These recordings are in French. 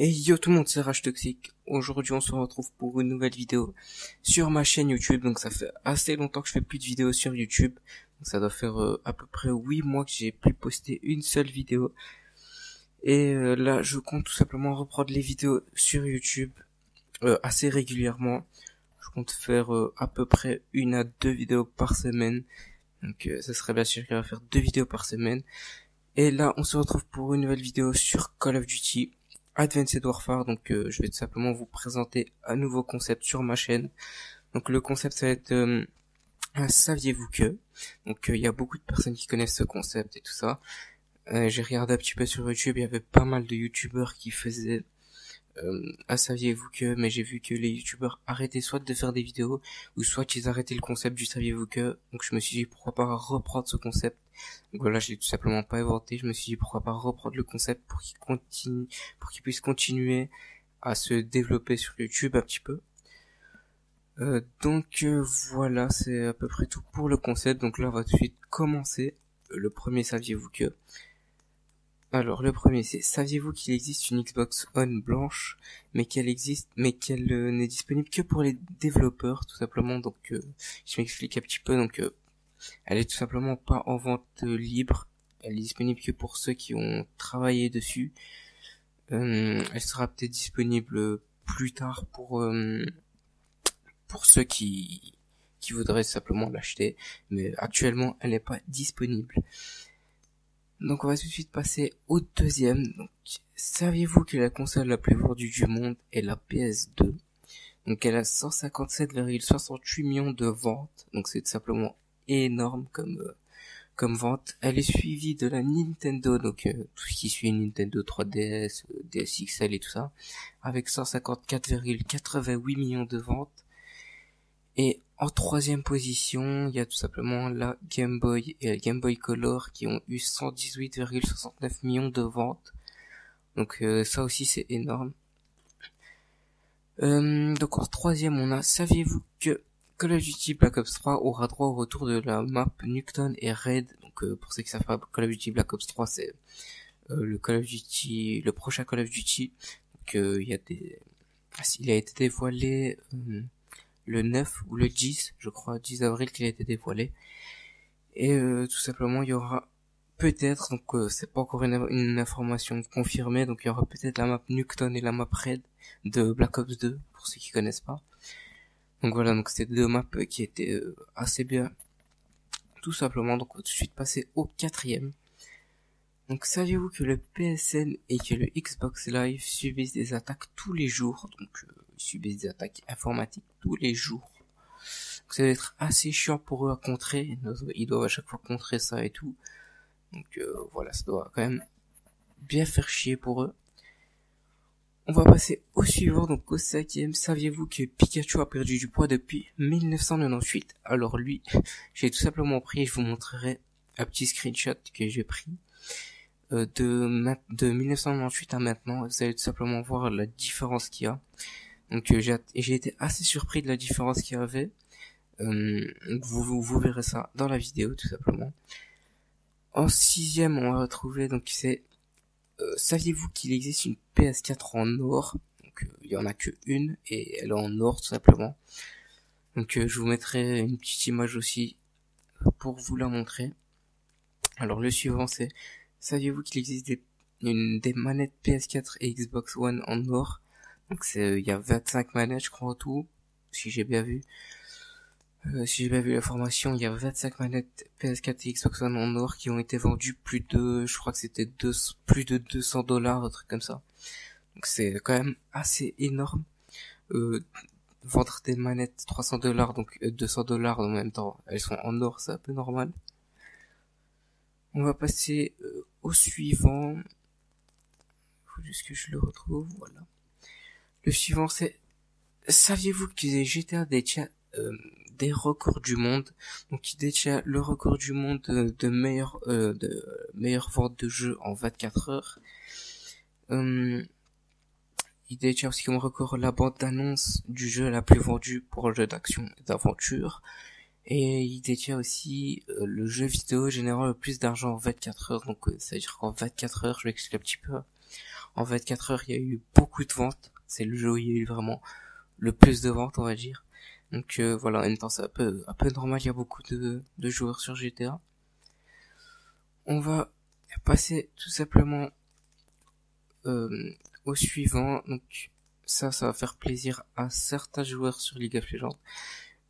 Et yo tout le monde, c'est Rage Toxic. Aujourd'hui on se retrouve pour une nouvelle vidéo sur ma chaîne YouTube. Donc ça fait assez longtemps que je fais plus de vidéos sur YouTube. Donc ça doit faire à peu près 8 mois que j'ai plus posté une seule vidéo. Et là je compte tout simplement reprendre les vidéos sur YouTube assez régulièrement. Je compte faire à peu près 1 à 2 vidéos par semaine. Donc ça serait bien sûr qu'il va faire 2 vidéos par semaine. Et là on se retrouve pour une nouvelle vidéo sur Call of Duty Advanced Warfare. Donc je vais tout simplement vous présenter un nouveau concept sur ma chaîne. Donc le concept ça va être un saviez-vous que. Donc il y a beaucoup de personnes qui connaissent ce concept et tout ça. J'ai regardé un petit peu sur YouTube, il y avait pas mal de youtubeurs qui faisaient saviez-vous que, mais j'ai vu que les youtubeurs arrêtaient soit de faire des vidéos ou soit ils arrêtaient le concept du saviez-vous que. Donc je me suis dit pourquoi pas reprendre ce concept. Donc voilà, je l'ai tout simplement pas inventé, je me suis dit pourquoi pas reprendre le concept pour qu'il puisse continuer à se développer sur YouTube un petit peu. Donc voilà, c'est à peu près tout pour le concept. Donc là on va tout de suite commencer. Le premier saviez-vous que. Alors le premier c'est saviez-vous qu'il existe une Xbox One blanche mais qu'elle n'est disponible que pour les développeurs tout simplement. Donc je m'explique un petit peu. Donc elle est tout simplement pas en vente libre, elle est disponible que pour ceux qui ont travaillé dessus. Elle sera peut-être disponible plus tard pour ceux qui voudraient simplement l'acheter, mais actuellement elle n'est pas disponible. Donc on va tout de suite passer au deuxième. Donc saviez-vous que la console la plus vendue du monde est la PS2? Donc elle a 157,68 millions de ventes. Donc c'est tout simplement énorme comme vente. Elle est suivie de la Nintendo, donc tout ce qui suit Nintendo 3DS, DS XL et tout ça, avec 154,88 millions de ventes. Et en troisième position, il y a tout simplement la Game Boy et la Game Boy Color qui ont eu 118,69 millions de ventes. Donc ça aussi c'est énorme. Donc en troisième, on a saviez-vous que Call of Duty Black Ops 3 aura droit au retour de la map Nuketown et Raid. Donc pour ceux qui savent pas, Call of Duty Black Ops 3 c'est le prochain Call of Duty. Donc il a été dévoilé le 9 ou le 10, je crois, 10 avril qu'il a été dévoilé. Et tout simplement, il y aura peut-être, donc c'est pas encore une information confirmée, donc il y aura peut-être la map Nuketown et la map Raid de Black Ops 2, pour ceux qui connaissent pas. Donc voilà, donc c'était 2 maps qui étaient assez bien, tout simplement. Donc on va tout de suite passer au quatrième. Donc saviez-vous que le PSN et que le Xbox Live subissent des attaques tous les jours? Donc ils subissent des attaques informatiques tous les jours. Donc ça va être assez chiant pour eux à contrer. Ils doivent à chaque fois contrer ça et tout. Donc voilà, ça doit quand même bien faire chier pour eux. On va passer au suivant, donc au cinquième. Saviez-vous que Pikachu a perdu du poids depuis 1998? Alors lui, j'ai tout simplement pris, je vous montrerai un petit screenshot que j'ai pris de 1998 à maintenant. Vous allez tout simplement voir la différence qu'il y a. Donc j'ai été assez surpris de la différence qu'il y avait. Donc vous verrez ça dans la vidéo tout simplement. En sixième, on va retrouver, donc c'est saviez-vous qu'il existe une PS4 en or? Donc il y en a que une et elle est en or tout simplement. Donc je vous mettrai une petite image aussi pour vous la montrer. Alors le suivant c'est saviez-vous qu'il existe des manettes PS4 et Xbox One en or? Donc il y a 25 manettes je crois en tout, si j'ai bien vu. Si j'ai bien vu l'information, il y a 25 manettes PS4 et Xbox One en or qui ont été vendues je crois que c'était plus de $200, un truc comme ça. Donc c'est quand même assez énorme. Vendre des manettes $300, donc $200 en même temps, elles sont en or, c'est un peu normal. On va passer au suivant. Faut juste que je le retrouve, voilà. Le suivant c'est saviez-vous que GTA détient des records du monde? Donc il détient le record du monde de meilleure vente de jeux en 24 heures. Il détient aussi comme record la bande d'annonce du jeu la plus vendue pour un jeu d'action et d'aventure. Et il détient aussi le jeu vidéo générant le plus d'argent en 24 heures. Donc ça veut dire qu'en 24 heures, je vais expliquer un petit peu. En 24 heures, il y a eu beaucoup de ventes. C'est le jeu où il y a eu vraiment le plus de ventes, on va dire. Donc voilà, en même temps c'est un peu normal, il y a beaucoup de joueurs sur GTA. On va passer tout simplement au suivant. Donc ça va faire plaisir à certains joueurs sur League of Legends.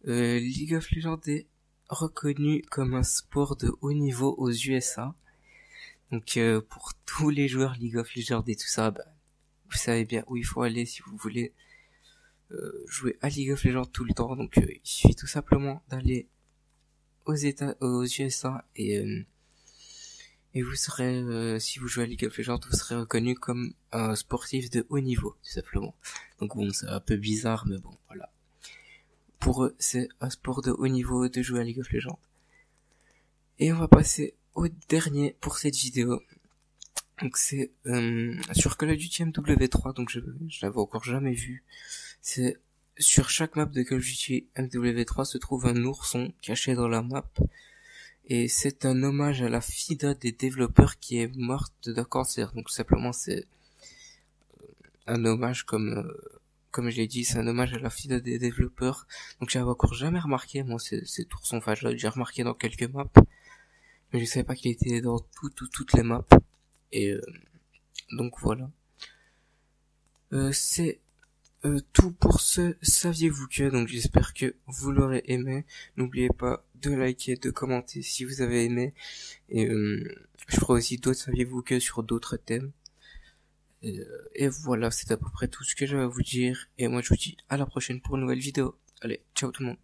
League of Legends est reconnu comme un sport de haut niveau aux USA. Donc pour tous les joueurs League of Legends et tout ça, bah, vous savez bien où il faut aller si vous voulez jouer à League of Legends tout le temps. Donc il suffit tout simplement d'aller aux USA et vous serez, si vous jouez à League of Legends, vous serez reconnu comme un sportif de haut niveau, tout simplement. Donc bon, c'est un peu bizarre, mais bon, voilà. Pour eux, c'est un sport de haut niveau de jouer à League of Legends. Et on va passer au dernier pour cette vidéo. Donc c'est sur Call of Duty MW3, donc je l'avais encore jamais vu. C'est sur chaque map de Call of Duty MW3 se trouve un ourson caché dans la map. Et c'est un hommage à la fille d'un des développeurs qui est morte d'un cancer. Donc simplement c'est un hommage comme je l'ai dit, c'est un hommage à la fille d'un des développeurs. Donc j'avais encore jamais remarqué, moi cet ourson, enfin je l'avais déjà remarqué dans quelques maps. Mais je savais pas qu'il était dans toutes les maps. Et donc voilà. C'est tout pour ce saviez-vous que, donc j'espère que vous l'aurez aimé. N'oubliez pas de liker, de commenter si vous avez aimé. Et je ferai aussi d'autres saviez-vous que sur d'autres thèmes. Et voilà, c'est à peu près tout ce que j'avais à vous dire. Et moi je vous dis à la prochaine pour une nouvelle vidéo. Allez, ciao tout le monde.